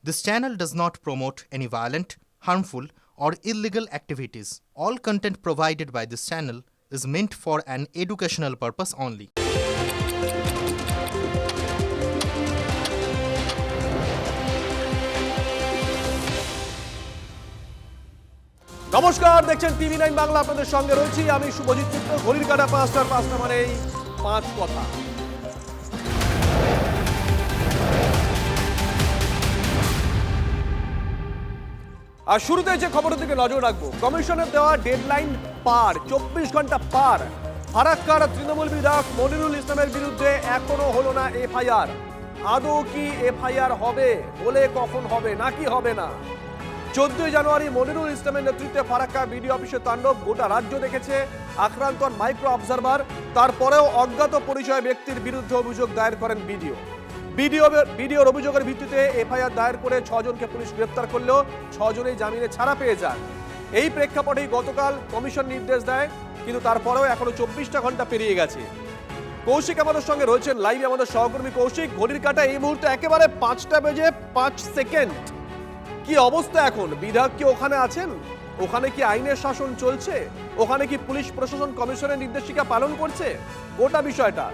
This channel does not promote any violent, harmful, or illegal activities. All content provided by this channel is meant for an educational purpose only. নমস্কার, দেখছেন টিভি9 বাংলা। আপনাদের সঙ্গে রয়েছি আমি শুভজিৎ চিত্র। ঘড়ির কাঁটা 5টা মানে এই 5 কথা। আর শুরুতে যে খবরের দিকে নজর রাখবো, কমিশনের দেওয়া ডেডলাইন পার, 24 ঘন্টা পার। ফারাক্কার তৃণমূল বিধায়ক মনিরুল ইসলামের বিরুদ্ধে এখনো হলো না এফআইআর। আদৌ কি এফআইআর হবে? বলে কখন হবে নাকি হবে না? 14 জানুয়ারি মনিরুল ইসলামের নেতৃত্বে ফারাক্কা বিডিও অফিসে তাণ্ডব গোটা রাজ্য দেখেছে। আক্রান্ত মাইক্রো অবজারভার। তারপরেও অজ্ঞাত পরিচয় ব্যক্তির বিরুদ্ধে অভিযোগ দায়ের করেন বিডিওর অভিযোগের ভিত্তিতে এফআইআর দায়ের করে 6 জনকে পুলিশ গ্রেফতার করলেও 6 জনেই জামিনে ছাড়া পেয়ে যান। এই প্রেক্ষাপটেই গতকাল কমিশন নির্দেশ দেয়, কিন্তু তারপরেও এখনো 24টা ঘন্টা পেরিয়ে গেছে। কৌশিক আমাদের সঙ্গে রয়েছেন লাইভে, আমাদের সহকর্মী কৌশিক। ঘড়ির কাঁটা এই মুহূর্তে একেবারে 5টা বেজে 5 সেকেন্ড। কি অবস্থা এখন? বিধায়ক কি ওখানে আছেন? ওখানে কি আইনের শাসন চলছে? ওখানে কি পুলিশ প্রশাসন কমিশনের নির্দেশিকা পালন করছে? গোটা বিষয়টা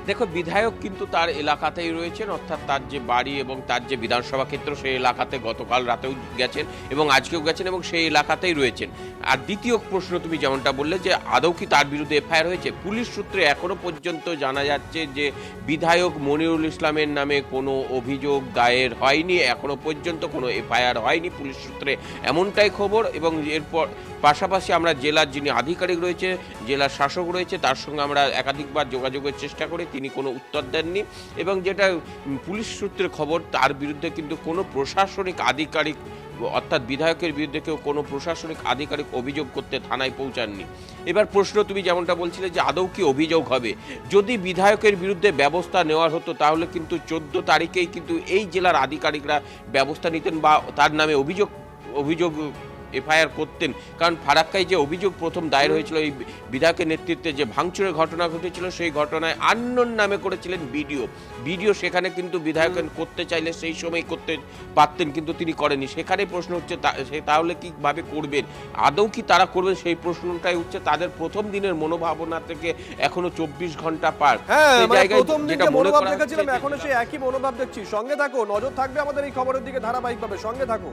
দেখো, বিধায়ক কিন্তু তার এলাকাতেই রয়েছেন, অর্থাৎ তার যে বাড়ি এবং তার যে বিধানসভা ক্ষেত্র সেই এলাকাতে গতকাল রাতেও গেছেন এবং আজকেও গেছেন এবং সেই এলাকাতেই রয়েছেন। আর দ্বিতীয় প্রশ্ন তুমি যেমনটা বললে যে আদৌ কি তার বিরুদ্ধে এফআইআর হয়েছে, পুলিশ সূত্রে এখনো পর্যন্ত জানা যাচ্ছে যে বিধায়ক মনিরুল ইসলামের নামে কোনো অভিযোগ দায়ের হয়নি, এখনো পর্যন্ত কোনো এফআইআর হয়নি পুলিশ সূত্রে, এমনটাই খবর। এবং এরপর পাশাপাশি আমরা জেলার যিনি আধিকারিক রয়েছে, জেলার শাসক রয়েছে, তার সঙ্গে আমরা একাধিকবার যোগাযোগের চেষ্টা করি, তিনি কোনো উত্তর দেননি। এবং যেটা পুলিশ সূত্রের খবর, তার বিরুদ্ধে কিন্তু কোনো প্রশাসনিক আধিকারিক, অর্থাৎ বিধায়কের বিরুদ্ধে কেউ কোনো প্রশাসনিক আধিকারিক অভিযোগ করতে থানায় পৌঁছাননি। এবার প্রশ্ন তুমি যেমনটা বলছিলে যে আদৌ কি অভিযোগ হবে, যদি বিধায়কের বিরুদ্ধে ব্যবস্থা নেওয়ার হতো তাহলে কিন্তু 14 তারিখেই কিন্তু এই জেলার আধিকারিকরা ব্যবস্থা নিতেন বা তার নামে অভিযোগ এফআইআর করতেন। কারণ ফারাক্কায় যে অভিযোগ প্রথম দায়ের হয়েছিল এই বিধায়কের নেতৃত্বে, যে ভাঙচুরের ঘটনা ঘটেছিল, সেই ঘটনায় আননোন নামে করেছিলেন বিডিও। সেখানে কিন্তু বিধায়কের করতে চাইলে সেই সময় করতে পারতেন, কিন্তু তিনি করেনি। সেখানে প্রশ্ন হচ্ছে তাহলে কিভাবে করবেন, আদৌ কি তারা করবেন, সেই প্রশ্নটাই উঠছে। তাদের প্রথম দিনের মনোভাবনা থেকে এখনো 24 ঘন্টা পার। প্রথম দিন যে মনোভাব দেখেছিলাম এখনো সেই একই মনোভাব দেখছি। সঙ্গে থাকো, নজর থাকবে আমাদের এই খবরের দিকে ধারাবাহিকভাবে, সঙ্গে থাকো।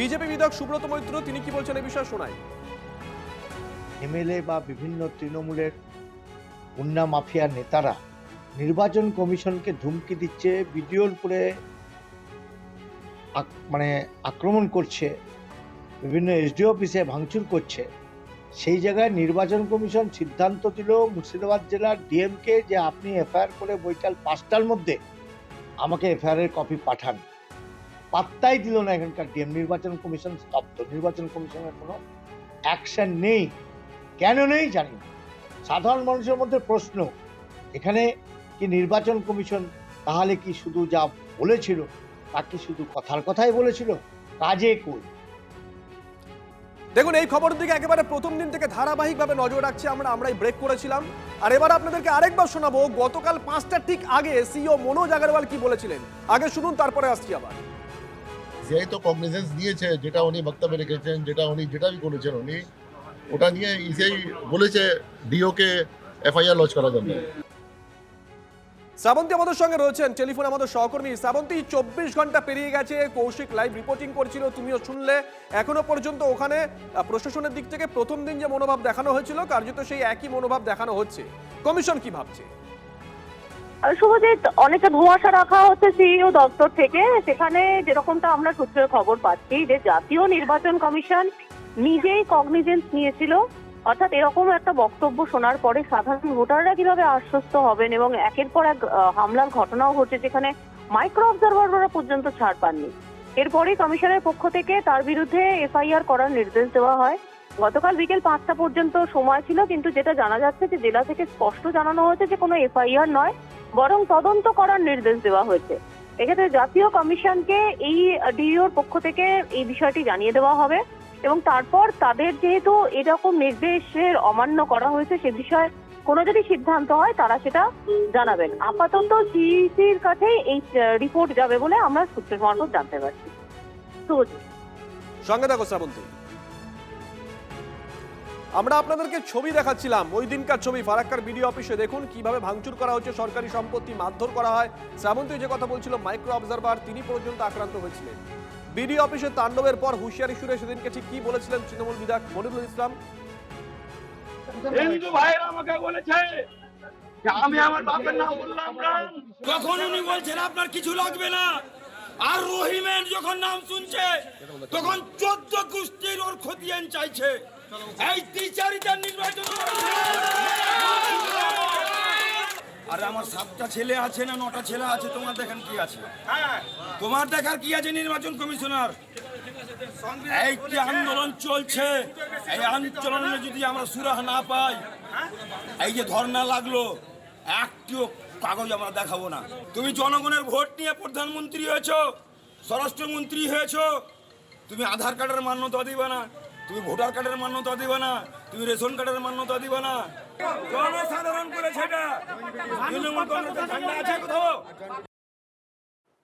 বিজেপি বিধায়ক সুব্রত মৈত্র তিনি কি বলছেন এই বিষয়ে শোনাই। এমএলএ বা বিভিন্ন তৃণমূলের গুন্ডা মাফিয়ার নেতারা নির্বাচন কমিশনকে ধুমকি দিচ্ছে, বিডিওর উপরে মানে আক্রমণ করছে, বিভিন্ন এসডিও অফিসে ভাঙচুর করছে। সেই জায়গায় নির্বাচন কমিশন সিদ্ধান্ত দিল মুর্শিদাবাদ জেলার ডিএমকে যে আপনি এফআইআর করে বৈকাল 5টার মধ্যে আমাকে এফআইআর কপি পাঠান। পাত্তাই দিল না এখানকার ডিএম। নির্বাচন কমিশন স্তব্ধ, নির্বাচন কমিশনের কোনো অ্যাকশন নেই। কেন নেই জানি না। সাধারণ মানুষের মধ্যে প্রশ্ন, এখানে কি নির্বাচন কমিশন তাহলে কি শুধু যা বলেছিল তা কি শুধু কথাই বলেছিল, কাজে কই? দেখুন, এই খবরের দিকে একেবারে প্রথম দিন থেকে ধারাবাহিকভাবে নজর রাখছি আমরাই ব্রেক করেছিলাম। আর এবার আপনাদেরকে আরেকবার শোনাবো গতকাল 5টার ঠিক আগে সিইও মনোজ আগরওয়াল কি বলেছিলেন। আগে শুনুন, তারপরে আসছি আবার। সিআই তো কগনিজেন্স দিয়েছে, যেটা উনি বক্তব্যে রেখেছেন, যেটা করেছেন উনি, ওটা নিয়ে ইসিআই বলেছে ডিওকে এফআইআর লঞ্চ করার জন্য। শ্রাবন্তী আমাদের সঙ্গে রয়েছেন টেলিফোনে, আমাদের সহকর্মী। শ্রাবন্তী, 24 ঘন্টা পেরিয়ে গেছে, কৌশিক লাইভ রিপোর্টিং করছিল, তুমিও শুনলে। এখনো পর্যন্ত ওখানে প্রশাসনের দিক থেকে প্রথম দিন যে মনোভাব দেখানো হয়েছিল কার্যত সেই একই মনোভাব দেখানো হচ্ছে। কমিশন কি ভাবছে? শুভজিৎ, অনেকটা ধোঁয়াশা রাখা হচ্ছে সিইও দপ্তর থেকে। সেখানে যেরকমটা আমরা সূত্রের খবর পাচ্ছি যে জাতীয় নির্বাচন কমিশন নিজেই কগনিজেন্স নিয়েছিল, অর্থাৎ এরকম একটা বক্তব্য শোনার পরে সাধারণ ভোটাররা কিভাবে আশ্বস্ত হবেন, এবং একের পর এক হামলার ঘটনাও হচ্ছে যেখানে মাইক্রো অবজারভাররা পর্যন্ত ছাড় পাননি। এরপরেই কমিশনের পক্ষ থেকে তার বিরুদ্ধে এফআইআর করার নির্দেশ দেওয়া হয়। গতকাল বিকেল 5টা পর্যন্ত সময় ছিল, কিন্তু যেটা জানা যাচ্ছে যে জেলা থেকে স্পষ্ট জানানো হয়েছে যে কোনো এফআইআর নয়, বরং তদন্ত করার নির্দেশ দেওয়া হয়েছে। এক্ষেত্রে জাতীয় কমিশনকে এই ডিইওর পক্ষ থেকে এই বিষয়টি জানিয়ে দেওয়া হবে এবং তারপর তাদের যেহেতু এরকম নির্দেশের অমান্য করা হয়েছে সে বিষয়ে কোনো যদি সিদ্ধান্ত হয় তারা সেটা জানাবেন। আপাতত সিইসির কাছে এই রিপোর্ট যাবে বলে আমরা সূত্রের মারফত জানতে পারছি। শুভজিৎ, সঙ্গে থাকো শ্রাবন্তী। আমরা আপনাদেরকে ছবি দেখাচ্ছিলাম, ওই দিনকার ছবি ফারাক্কার বিডিও অফিসে। দেখুন কিভাবে ভাঙচুর করা হচ্ছে, সরকারি সম্পত্তি মারধর করা হয়। শ্রাবন্তী যে কথা বলছিল মাইক্রো অবজারভার, তিনি পর্যন্ত আক্রান্ত হয়েছিলেন। বিডিও অফিসে তাণ্ডবের পর হুঁশিয়ারি সুরে সেদিনকে ঠিক কি বলেছিলেন তৃণমূল বিধায়ক মনিরুল ইসলাম? হিন্দু ভাইরা আমাকে বলেছে যে আমি আমার বাপের নাম বললাম না। তখন উনি বলছেন আপনার কিছু লাগবে না, আর রহিমের যখন নাম শুনছে তখন 14 গোষ্ঠীর ওর খতিয়ান চাইছে। এই দ্বিচারিতা নির্বাচন, আরে আমার 7টা ছেলে আছে না 9টা ছেলে আছে, তোমার দেখার কি আছে? তোমার দেখার কি আছে নির্বাচন কমিশনার? এই যে আন্দোলন চলছে, এই আন্দোলনে যদি আমরা সুরাহা না পাই, এই যে ধর্ণা লাগলো, একটিও কাগজ আমরা দেখাবো না। তুমি জনগণের ভোট নিয়ে প্রধানমন্ত্রী হয়েছো, স্বরাষ্ট্রমন্ত্রী হয়েছো, তুমি আধার কার্ডের মান্যতা দিবে না, তুমি ভোটার কার্ডের মান্যতা দিবে না, তুমি রেশন কার্ডের মান্যতা দিবে না। জনসাধারণ করেছে এটা। তৃণমূল কংগ্রেসের ঝান্ডা আছে কোথাও?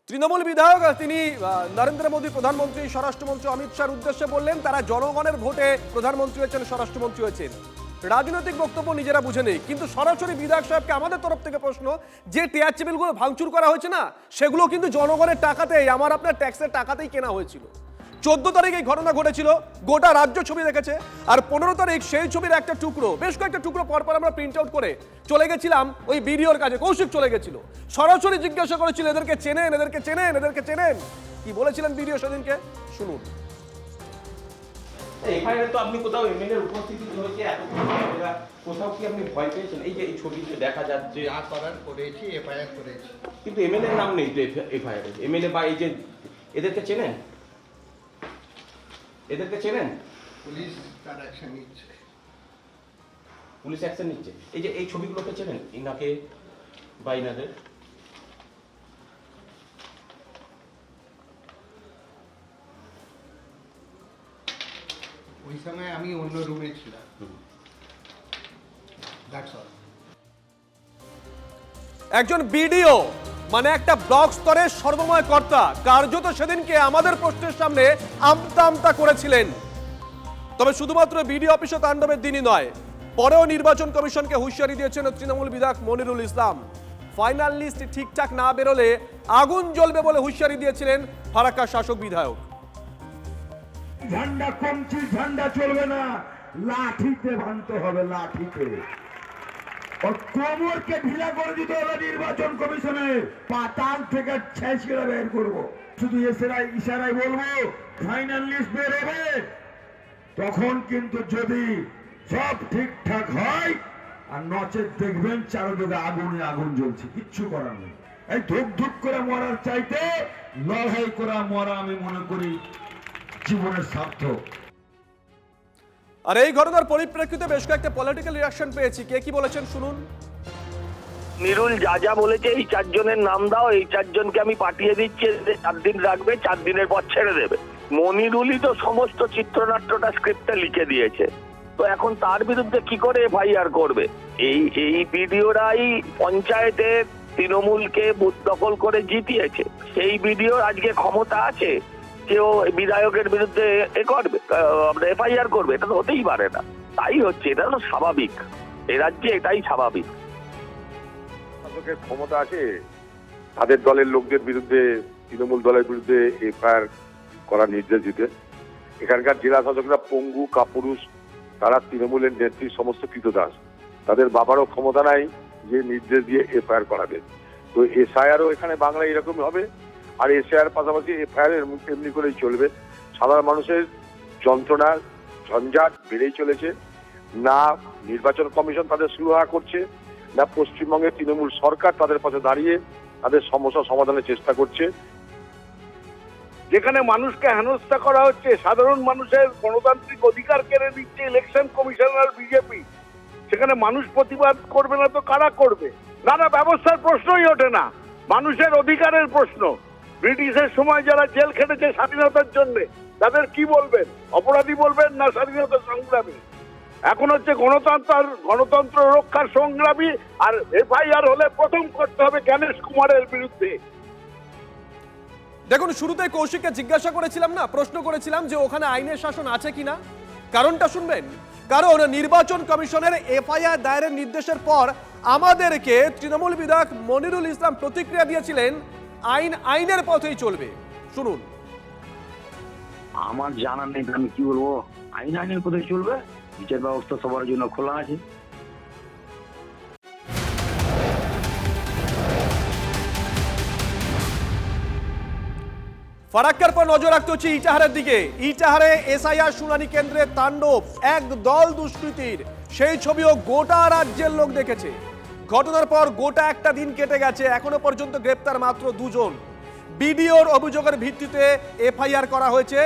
তৃণমূল বিধায়ক তিনি নরেন্দ্র মোদী প্রধানমন্ত্রী, স্বরাষ্ট্রমন্ত্রী অমিত শাহর উদ্দেশ্যে বললেন তারা জনগণের ভোটে প্রধানমন্ত্রী হয়েছেন, স্বরাষ্ট্রমন্ত্রী হয়েছেন। রাজনৈতিক বক্তব্য নিজেরা বুঝে নেই, কিন্তু সরাসরি বিধায়ক সাহেবকে আমাদের তরফ থেকে প্রশ্ন, যে টিআরসি বিলগুলো ভাঙচুর করা হয়েছে না, সেগুলো কিন্তু জনগণের টাকাতেই, আমার আপনার ট্যাক্সের টাকাতেই কেনা হয়েছিল। 14 তারিখ এই ঘটনা ঘটেছিল, গোটা রাজ্য ছবি দেখেছে। আর 15 তারিখ সেই ছবির একটা টুকরো, বেশ কয়েকটা টুকরো পরপর আমরা প্রিন্ট আউট করে চলে গেছিলাম ওই বিডিওর কাছে। কৌশিক চলে গেছিল, সরাসরি জিজ্ঞাসা করেছিল এদেরকে চেনেন, এদেরকে চেনেন, এদেরকে চেনেন। কি বলেছিলেন বিডিও সেদিনকে শুনুন। এখানে তো আপনি কোথাও এমএলএ এর উপস্থিতি হয়েছে, এত কোথাও কি আপনি ভয় পেয়েছেন? এই যে এই ছবিতে দেখা যাচ্ছে যা করার করেছি, এফআইআর করেছি, কিন্তু এমএলএ এর নাম নেই তো এফআইআর। এমএলএ বা এই যে এদেরকে চেনেন, এদেরকে চেনেন? পুলিশ তার অ্যাকশন নিচ্ছে। পুলিশ অ্যাকশন নিচ্ছে। এই যে এই ছবিগুলোকে চেনেন, ইনাকে বা ইনাদের? ওই সময় আমি অন্য রুমে ছিলাম। That's all. একজন বিডিও মানে একটা ব্লক স্তরের সর্বময় কর্তা, কার্যত সেদিনকে আমাদের প্রশ্নের সামনে আমতা আমতা করেছিলেন। তবে শুধুমাত্র বিডিও অফিসে তাণ্ডবের দিনই নয়, পরেও নির্বাচন কমিশনকে হুঁশিয়ারি দিয়েছেন তৃণমূল বিধায়ক মনিরুল ইসলাম। ফাইনাল লিস্ট ঠিকঠাক না বেরোলে আগুন জ্বলবে বলে হুঁশিয়ারি দিয়েছিলেন ফারাক্কার শাসক বিধায়ক। ঝান্ডা কমছি, ঝান্ডা চলবে না, লাঠিতে ভাঙতে হবে, লাঠিতে। কোমরকে ঢিলা করে দিতে হবে নির্বাচন কমিশনের, পাতাল থেকে ছেঁচড়ে বের করব। শুধু ইশারায় বলবো ফাইনাল লিস্ট বের হবে, তখন কিন্তু যদি সব ঠিকঠাক হয়, আর নচেত দেখবেন চারদিকে আগুনে আগুন জ্বলছে, কিচ্ছু করার নেই। এই ধুপ ধুপ করে মরার চাইতে লড়াই করা মরা আমি মনে করি জীবনের সার্থক। আর এই ঘটনার পরিপ্রেক্ষিতে বেশ কয়েকটা পলিটিক্যাল রিঅ্যাকশন পেয়েছি। কে কি বলেছেন শুনুন। নিরুল যা যা বলেছে, এই 4 জনের নাম দাও, এই 4 জনকে আমি পাঠিয়ে দিচ্ছি, 4 দিন রাখবে, 4 দিনের পর ছেড়ে দেবে। মনিরুলই তো সমস্ত চিত্রনাট্যটা স্ক্রিপ্টে লিখে দিয়েছে, তো এখন তার বিরুদ্ধে কি করে এফআইআর করবে? এই ভিডিওরাই পঞ্চায়েতে তৃণমূলকে বুথ দখল করে জিতিয়েছে। সেই ভিডিওর আজকে ক্ষমতা আছে যে ও বিধায়কের বিরুদ্ধে করবে, এফআইআর করবে? এটা তো হতেই পারে না। তাই হচ্ছে, এটা তো স্বাভাবিক, এ রাজ্যে এটাই স্বাভাবিক। শাসকের ক্ষমতা আছে তাদের দলের লোকদের বিরুদ্ধে, তৃণমূল দলের বিরুদ্ধে এফআইআর করার নির্দেশ দিতে। এখানকার জেলা শাসকরা পঙ্গু কাপুরুষ, তারা তৃণমূলের নেত্রীর সমস্ত কৃতদাস, তাদের বাবারও ক্ষমতা নাই যে নির্দেশ দিয়ে এফআইআর করাবে। তো এসআইআরও এখানে বাংলায় এরকম হবে, আর এসআইআর পাশাপাশি এফআইআর এমনি করেই চলবে। সাধারণ মানুষের যন্ত্রণা ঝঞ্ঝাট বেড়েই চলেছে। না নির্বাচন কমিশন তাদের সুরাহা করছে, না পশ্চিমবঙ্গের তৃণমূল সরকার তাদের পাশে দাঁড়িয়ে তাদের সমস্যা সমাধানের চেষ্টা করছে। যেখানে মানুষকে হেনস্থা করা হচ্ছে, সাধারণ মানুষের গণতান্ত্রিক অধিকার কেড়ে দিচ্ছে ইলেকশন কমিশনার বিজেপি, সেখানে মানুষ প্রতিবাদ করবে না তো কারা করবে? না ব্যবস্থার প্রশ্নই ওঠে না, মানুষের অধিকারের প্রশ্ন। ব্রিটিশের সময় যারা জেল খেটেছে স্বাধীনতার জন্য, তাদের কি বলবেন? অপরাধী বলবেন না স্বাধীনতা সংগ্রামী? এখন হচ্ছে গণতন্ত্র রক্ষার সংগ্রামী, আর এফআইআর হলে প্রথম করতে হবে জ্ঞানেশ কুমারের বিরুদ্ধে। দেখুন, শুরুতে কৌশিককে জিজ্ঞাসা করেছিলাম না, প্রশ্ন করেছিলাম যে ওখানে আইনের শাসন আছে কিনা। কারণটা শুনবেন, কারণ নির্বাচন কমিশনের এফআইআর দায়েরের নির্দেশের পর আমাদেরকে তৃণমূল বিধায়ক মনিরুল ইসলাম প্রতিক্রিয়া দিয়েছিলেন আইনের পথেই চলবে। শুনুন। আমার জানা নেই, আমি কি বলবো, আইনের কোথায় চলবে, বিচার ব্যবস্থা সবার জন্য খোলা আছে। ফারাক্কার পর নজর রাখতে হচ্ছে ইটাহারের দিকে। ইটাহারে এসআইআর শুনানি কেন্দ্রে তাণ্ডব এক দল দুষ্কৃতীর, সেই ছবিও গোটা রাজ্যের লোক দেখেছে। ঘটনার পর গোটা একটা দিন কেটে গেছে, এখনো পর্যন্ত গ্রেপ্তার মাত্র 2 জন। বিডিওর অভিযোগের ভিত্তিতে এফআইআর করা হয়েছে।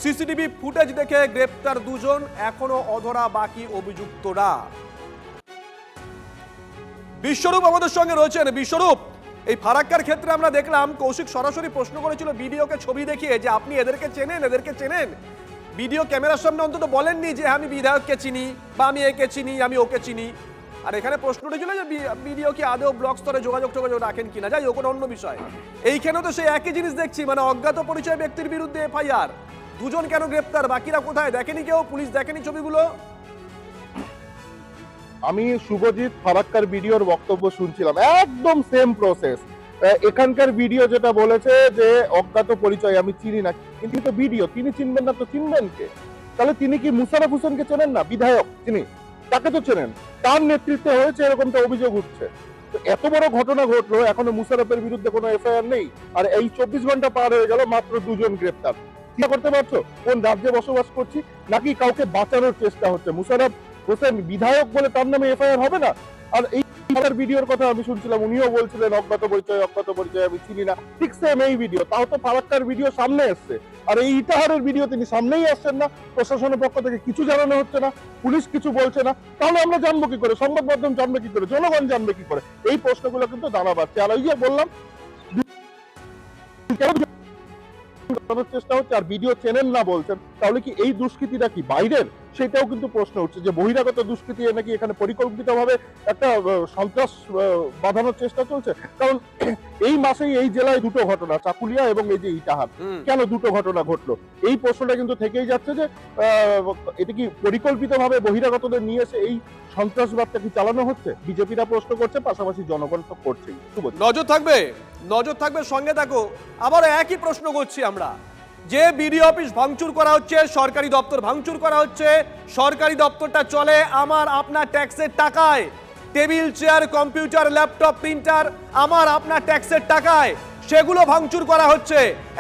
সিসিটিভি ফুটেজ দেখে গ্রেপ্তার 2 জন, এখনো অধরা বাকি অভিযুক্তরা। বিশ্বরূপ আমাদের সঙ্গে রয়েছেন। বিশ্বরূপ, এই ফারাক্কার ক্ষেত্রে আমরা দেখলাম কৌশিক সরাসরি প্রশ্ন করেছিল বিডিওকে ছবি দেখিয়ে যে আপনি এদেরকে চেনেন। বিডিও ক্যামেরার সামনে অন্তত বলেননি যে আমি বিধায়ককে চিনি বা আমি একে চিনি, আমি ওকে চিনি। আর এখানে প্রশ্ন উঠেছিল যে বিডিও কি আদৌ ব্লক স্তরে যোগাযোগ রাখেন কিনা, যাই হোক অন্য বিষয়। এইখানেও তো সেই একই জিনিস দেখছি, মানে অজ্ঞাত পরিচয় ব্যক্তির বিরুদ্ধে এফআইআর। 2 জন কেন গ্রেপ্তার, বাকিরা কোথায়? দেখেনি কেউ? পুলিশ দেখেনি ছবিগুলো? আমি শুভজিৎ ফারাক্কার ভিডিওর বক্তব্য শুনছিলাম, একদম সেম প্রসেস। এখানকার ভিডিও যেটা বলেছে যে অজ্ঞাত পরিচয়, আমি চিনি না, কিন্তু তো ভিডিও তিনি চিনবেন না তো চিনবেন কে? তাহলে তিনি কি মুশারফ হোসেনকে চেনেন না? বিধায়ক তিনি, তাকে তো চেনেন, তার নেতৃত্বে হয়েছে, এরকম তো অভিযোগ উঠছে। তো এত বড় ঘটনা ঘটলো, এখনো মুশারফের বিরুদ্ধে কোনো এফআইআর নেই, আর এই 24 ঘন্টা পার হয়ে গেল, মাত্র 2 জন গ্রেপ্তার। কি করতে পারছো? কোন রাজ্যে বসবাস করছি, নাকি কাউকে বাঁচানোর চেষ্টা হচ্ছে? মুশারফ হোসেন বিধায়ক বলে তার নামে এফআইআর হবে না? আর এই ভিডিওর কথা আমি শুনছিলাম, উনিও বলছিলেন অজ্ঞাত পরিচয় আমি চিনি না, ঠিক সেম এই ভিডিও। তাও তো ফারাক্কার ভিডিও সামনে এসছে, আর এই ইটাহারের ভিডিও তিনি সামনেই আসছেন না। প্রশাসনের পক্ষ থেকে কিছু জানানো হচ্ছে না, পুলিশ কিছু বলছে না। তাহলে আমরা জানবো কি করে? সংবাদ মাধ্যম জানবে কি করে? জনগণ জানবে কি করে? এই প্রশ্নগুলো কিন্তু দানা বাড়ছে। আর ওই যে বললাম চেষ্টা হচ্ছে, আর ভিডিও চেনেন না বলছেন, তাহলে কি এই দুষ্কৃতিটা কি বাইরের? সেটাও কিন্তু প্রশ্ন উঠছে যে বহিরাগত দুষ্কৃতি নাকি এখানে পরিকল্পিতভাবে একটা সন্ত্রাস বাঁধানোর চেষ্টা চলছে। কারণ এই মাসেই এই জেলায় 2টো ঘটনা, চাকুলিয়া এবং এই যে ইটাহার, কেন 2টো ঘটনা ঘটলো? এই প্রশ্নটা কিন্তু থেকেই যাচ্ছে যে এটা কি পরিকল্পিতভাবে বহিরাগতদের নিয়ে এসে এই সন্ত্রাসবাদটা কি চালানো হচ্ছে? বিজেপিরা প্রশ্ন করছে, পাশাপাশি জনগণ তো করছেই। নজর থাকবে, সঙ্গে থাকো। আবার একই প্রশ্ন করছি আমরা, যে বিডিও অফিস ভাঙচুর করা হচ্ছে, সরকারি দপ্তর ভাঙচুর করা হচ্ছে, সরকারি দপ্তরটা চলে আমার আপনার ট্যাক্সের টাকায়। Table, chair, computer, laptop, printer আমার আপনার ট্যাক্সের টাকায়, সেগুলো ভাঙচুর করা হচ্ছে।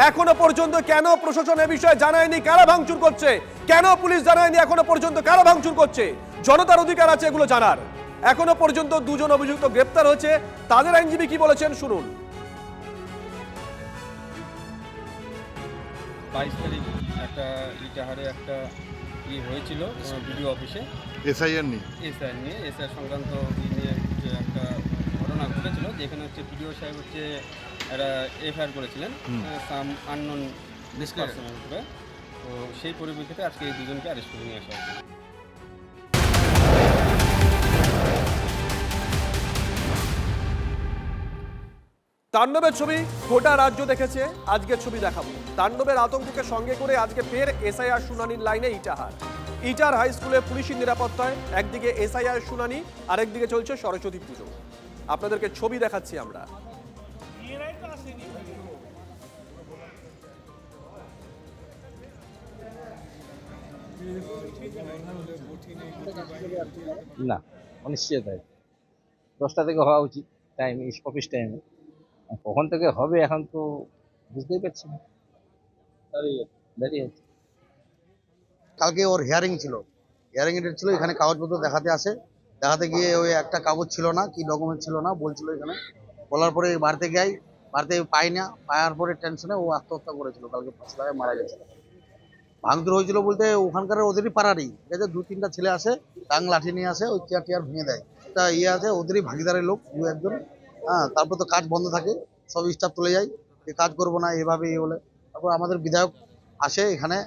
এখনো পর্যন্ত কেন প্রশাসন এ বিষয়ে জানায়নি কারা ভাঙচুর করছে? কেন পুলিশ জানায়নি এখনো পর্যন্ত কারা ভাঙচুর করছে? জনতার অধিকার আছে এগুলো জানার। এখনো পর্যন্ত 2 জন অভিযুক্ত গ্রেপ্তার হয়েছে, তাদের আইনজীবী কি বলেছেন শুনুন। 22 তারিখ একটা ইটাহারে একটা হয়েছিল বিডিও অফিসে এসআইআর নিয়ে এসআইআর সংক্রান্ত নিয়ে যে একটা ঘটনা ঘটেছিল, যেখানে হচ্ছে বিডিও সাহেব হচ্ছে একটা এফআইআর করেছিলেন সাম আননোন পারসনের উপরে। তো সেই পরিপ্রেক্ষিতে আজকে এই 2 জনকে অ্যারেস্ট করে নিয়ে আসা হয়েছে। তাণ্ডবের ছবি গোটা রাজ্য দেখেছে, আজকের ছবি দেখাবো। তাণ্ডবের আতঙ্ককে সঙ্গে করে আজকে ফের এসআইআর শুনানির লাইনে ইটাহার হাই স্কুলে পুলিশের নিরাপত্তায় একদিকে এসআইআর শুনানি, আরেকদিকে চলছে সরস্বতী পুজো। আপনাদেরকে ছবি দেখাচ্ছি আমরা। না, অনিশ্চয়তায় 10টা থেকে হওয়া উচিত টাইম, অফিস টাইমে। কখন থেকে হবে এখন তো বুঝতেই পারছি না, দাঁড়িয়ে আছে। কালকে ওর হিয়ারিং ছিল, ডেট ছিল, এখানে কাগজপত্র দেখাতে গিয়ে ওই একটা কাগজ ছিল না, কি ডকুমেন্ট ছিল না বলছিল। এখানে বলার পরে বাড়িতে পাই না, পাওয়ার পরে টেনশনে ও আত্মহত্যা করেছিল। কালকে 5 লাখে মারা গেছিল। ভাঙচুর হয়েছিল বলতে ওখানকার ওদেরই পাড়ারই, ঠিক আছে, 2-3টা ছেলে আসে, টাং লাঠি নিয়ে আসে, ওই চেয়ার ভেঙে দেয়। একটা আছে ওদেরই ভাগিদারের লোক 2-1 জন। তারপর তো কাজ বন্ধ থাকে, সব স্টাফ চলে যায়, কাজ করবো না এভাবে বলে। তারপর আমাদের বিধায়ক আসে এখানে,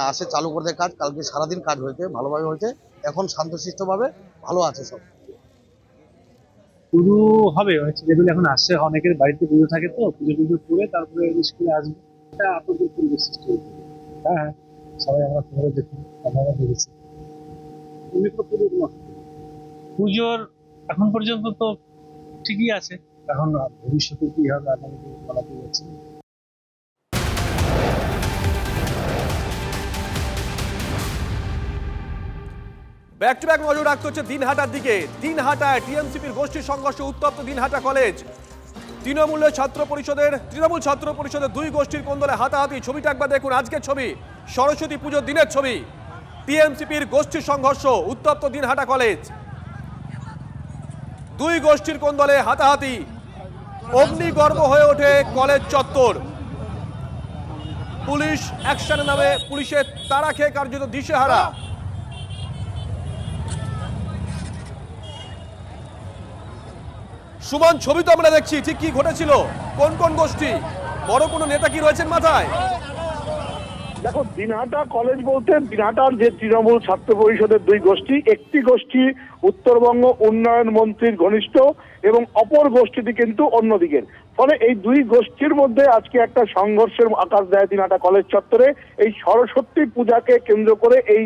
আসে চালু করে দেয় কাজ। কালকে সারাদিন কাজ হয়েছে, ভালোভাবে হয়েছে। এখন শান্তশিষ্টভাবে ভালো আছে সব। পুজো হবে, ছেলেগুলো এখন আসছে, অনেকের বাড়িতে পুজো থাকে তো, পুজো করে তারপরে স্কুলে আসবে, এটা আপনাদের পরিবেশ সৃষ্টি হয়েছে। হ্যাঁ, সবাই আমরা খবরে দেখি, আমরা দেখেছি পুজোর এখন পর্যন্ত তো ঠিকই আছে, এখন ভবিষ্যতে কি হবে আগামী বলাতে যাচ্ছে। ব্যাক টু ব্যাক নজর রাখতে হচ্ছে দিনহাটার দিকে। দিনহাটায় টিএমসিপির গোষ্ঠী সংঘর্ষে উত্তপ্ত দিনহাটা কলেজ। তৃণমূল ছাত্র পরিষদের দুই গোষ্ঠীর কোন্দলে হাতাহাতি। ছবিটা একবার দেখুন, আজকের ছবি, সরস্বতী পুজোর দিনের ছবি। টিএমসিপির গোষ্ঠী সংঘর্ষ, উত্তপ্ত দিনহাটা কলেজ, দুই গোষ্ঠীর কোন্দলে হাতাহাতি। অগ্নিগর্ভ হয়ে ওঠে কলেজ চত্বর। পুলিশ অ্যাকশনের নামে পুলিশের তাড়া খেয়ে কার্যত দিশেহারা। সুমন, ছবি তো আমরা দেখছি, ঠিক কি ঘটেছিল, কোন কোন গোষ্ঠী, বড় কোনো নেতা কি রয়েছেন মাথায়? দেখো, দিনহাটা কলেজ বলতে দিনহাটার যে তৃণমূল ছাত্র পরিষদের দুই গোষ্ঠী, একটি গোষ্ঠী উত্তরবঙ্গ উন্নয়ন মন্ত্রীর ঘনিষ্ঠ এবং অপর গোষ্ঠীটি কিন্তু অন্যদিকের। ফলে এই দুই গোষ্ঠীর মধ্যে আজকে একটা সংঘর্ষের আকাশ দেয় দিনহাটা কলেজ চত্বরে। এই সরস্বতী পূজাকে কেন্দ্র করে এই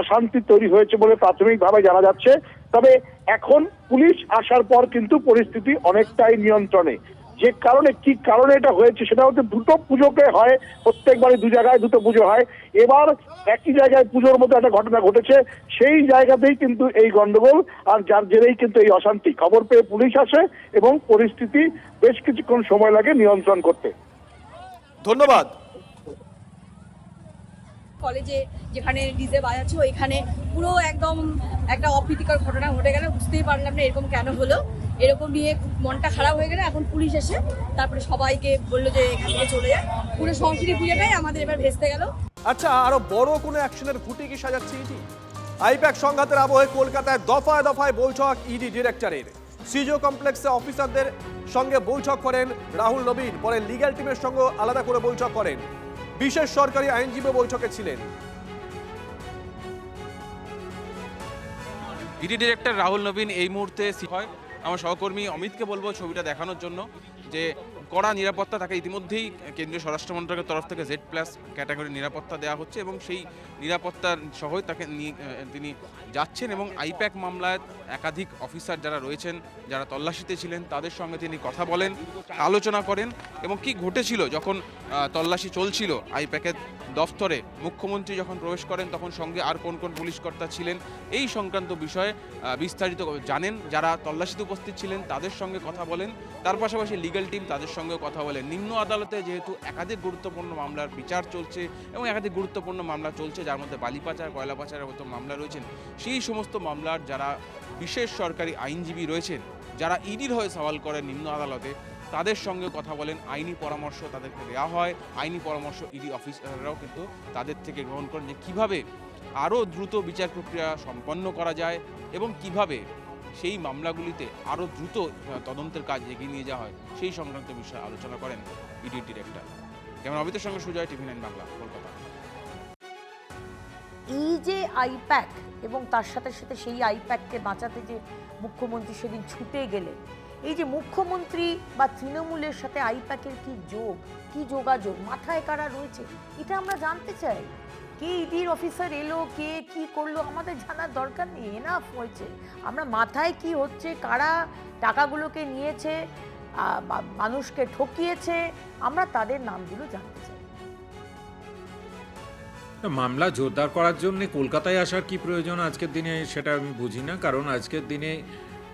অশান্তি তৈরি হয়েছে বলে প্রাথমিকভাবে জানা যাচ্ছে। তবে এখন পুলিশ আসার পর কিন্তু পরিস্থিতি অনেকটাই নিয়ন্ত্রণে। যে কারণে, কি কারণে এটা হয়েছে সেটা হচ্ছে দুটো পুজোকে হয়, প্রত্যেকবারই দু জায়গায় দুটো পুজো হয়, এবার একই জায়গায় পুজোর মধ্যে একটা ঘটনা ঘটেছে, সেই জায়গাতেই কিন্তু এই গন্ডগোল, আর যার জেরেই কিন্তু এই অশান্তি। খবর পেয়ে পুলিশ আসে এবং পরিস্থিতি বেশ কিছুক্ষণ সময় লাগে নিয়ন্ত্রণ করতে। ধন্যবাদ। কলেজে যেখানে ডিজে বাজাচ্ছিল ওইখানে পুরো একদম একটা অপ্রীতিকর ঘটনা ঘটে গেল, বুঝতেই পারলাম না এরকম কেন হলো। এরকম নিয়ে মনটা খারাপ হয়ে গেলে এখন পুলিশ এসে তারপরে সবাইকে বললো যে এখান থেকে চলে যায়। পুরো সংস্কৃতি পুজোটাই আমাদের এবার ভেস্তে গেল। আচ্ছা, আরো বড় কোনো অ্যাকশনের ফুটে কি সাজাচ্ছে ইডি? আইপ্যাক সংঘাতের আবহে কলকাতায় দফায় দফায় বৈঠক ইডি ডিরেক্টরের। সিজো কমপ্লেক্সে অফিসারদের সঙ্গে বৈঠক করেন রাহুল নবীন, পরে লিগ্যাল টিমের সঙ্গে আলাদা করে বৈঠক করেন। বিশেষ সরকারি আইনজীবী বৈঠকে ছিলেন। ইডি ডিরেক্টর রাহুল নবীন এই মুহূর্তে হয়। আমার সহকর্মী অমিতকে বলবো ছবিটা দেখানোর জন্য, যে কড়া নিরাপত্তা তাকে ইতিমধ্যেই কেন্দ্রীয় স্বরাষ্ট্র মন্ত্রকের তরফ থেকে Z+ ক্যাটাগরি নিরাপত্তা দেওয়া হচ্ছে এবং সেই নিরাপত্তার সহই তাকে তিনি যাচ্ছেন এবং আইপ্যাক মামলায় একাধিক অফিসার যারা রয়েছেন, যারা তল্লাশিতে ছিলেন, তাদের সঙ্গে তিনি কথা বলেন, আলোচনা করেন এবং কি ঘটেছিল যখন তল্লাশি চলছিল আইপ্যাকের দফতরে, মুখ্যমন্ত্রী যখন প্রবেশ করেন তখন সঙ্গে আর কোন কোন পুলিশ কর্তা ছিলেন, এই সংক্রান্ত বিষয়ে বিস্তারিত জানেন। যারা তল্লাশিতে উপস্থিত ছিলেন তাদের সঙ্গে কথা বলেন, তার পাশাপাশি লিগ্যাল টিম তাদের সঙ্গে কথা বলেন। নিম্ন আদালতে যেহেতু একাধিক গুরুত্বপূর্ণ মামলার বিচার চলছে এবং একাধিক গুরুত্বপূর্ণ মামলা চলছে, যার মধ্যে বালি পাচার, কয়লা পাচারের মতো মামলা রয়েছেন, সেই সমস্ত মামলার যারা বিশেষ সরকারি আইনজীবী রয়েছেন, যারা ইডির হয়ে সওয়াল করেন নিম্ন আদালতে, তাদের সঙ্গে কথা বলেন। আইনি পরামর্শ তাদেরকে দেওয়া হয়, আইনি পরামর্শ ইডি অফিসাররাও কিন্তু তাদের থেকে গ্রহণ করেন, যে কীভাবে আরও দ্রুত বিচার প্রক্রিয়া সম্পন্ন করা যায় এবং কিভাবে সেই মামলাগুলিতে আরও দ্রুত তদন্তের কাজ এগিয়ে নিয়ে যাওয়া হয়, সেই সংক্রান্ত বিষয়ে আলোচনা করেন ইডি ডিরেক্টর। যেমন অমিতের সঙ্গে সুজয়, TV9 বাংলা, কলকাতা। এই যে আইপ্যাক এবং তার সাথে সাথে সেই আইপ্যাককে বাঁচাতে যে মুখ্যমন্ত্রী সেদিন ছুটে গেলেন, এই যে মুখ্যমন্ত্রী বা তৃণমূলের সাথে আইপ্যাকের কি যোগ, কি যোগাযোগ, মাথায় কারা রয়েছে, এটা আমরা জানতে চাই। কে ইডির অফিসার এলো, কে কি করলো, আমাদের জানার দরকার নেই, এনাফ হয়েছে। আমরা মাথায় কি হচ্ছে, কারা টাকাগুলোকে নিয়েছে, মানুষকে ঠকিয়েছে, আমরা তাদের নামগুলো জানতে চাই। মামলা জোরদার করার জন্য কলকাতায় আসার কি প্রয়োজন আজকের দিনে, সেটা আমি বুঝি না। কারণ আজকের দিনে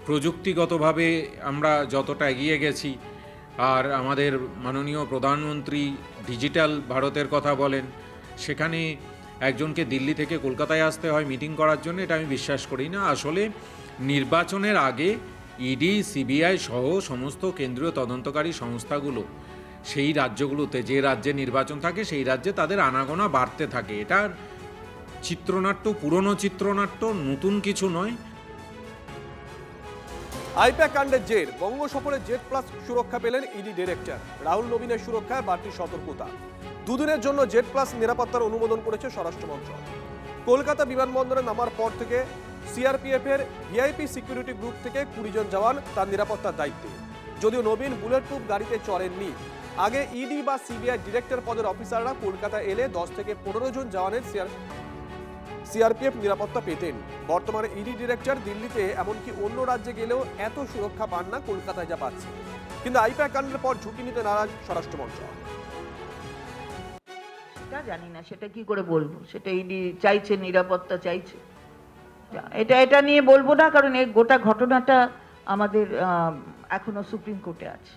প্রযুক্তিগতভাবে আমরা যতটা এগিয়ে গেছি, আর আমাদের মাননীয় প্রধানমন্ত্রী ডিজিটাল ভারতের কথা বলেন, সেখানে একজনকে দিল্লি থেকে কলকাতায় আসতে হয় মিটিং করার জন্য, এটা আমি বিশ্বাস করি না। আসলে নির্বাচনের আগে ইডি, সিবিআই সহ সমস্ত কেন্দ্রীয় তদন্তকারী সংস্থাগুলো সেই রাজ্যগুলোতে, যে রাজ্যে নির্বাচন থাকে সেই রাজ্যে তাদের আনাগোনা বাড়তে থাকে। এটার চিত্রনাট্য, পুরনো চিত্রনাট্য, নতুন কিছু নয়। আইপ্যাক কাণ্ডের জের, বঙ্গ সফরে Z+ সুরক্ষা পেলেন ইডি ডিরেক্টর। রাহুল নবীনের সুরক্ষায় বাড়তি সতর্কতা। দুদিনের জন্য Z+ নিরাপত্তার অনুমোদন করেছে স্বরাষ্ট্র মন্ত্রক। কলকাতা বিমানবন্দরে নামার পর থেকে সিআরপিএফ এর ভিআইপি সিকিউরিটি গ্রুপ থেকে 20 জন জওয়ান তার নিরাপত্তার দায়িত্বে। যদিও নবীন বুলেট প্রুফ গাড়িতে চড়েননি। আগে ইডি বা সিবিআই ডিরেক্টর পদের অফিসাররা কলকাতা এলে 10 থেকে 15 জন জওয়ানের সিআরপিএফ নিরাপত্তা পেতেন। বর্তমানে ইডি ডিরেক্টর দিল্লিতে এমনকি অন্য রাজ্যে গেলেও এত সুরক্ষা পান না কলকাতায় যা পাচ্ছে। কিন্তু আইপ্যাক কাণ্ডের পর ঝুঁকি নিতে নারাজ স্বরাষ্ট্র মন্ত্রক। সেটা জানি না, সেটা কি করে বলবো, সেটা ইডি চাইছে, নিরাপত্তা চাইছে, এটা নিয়ে বলবো না, কারণ এই গোটা ঘটনাটা আমাদের এখনো সুপ্রিম কোর্টে আছে।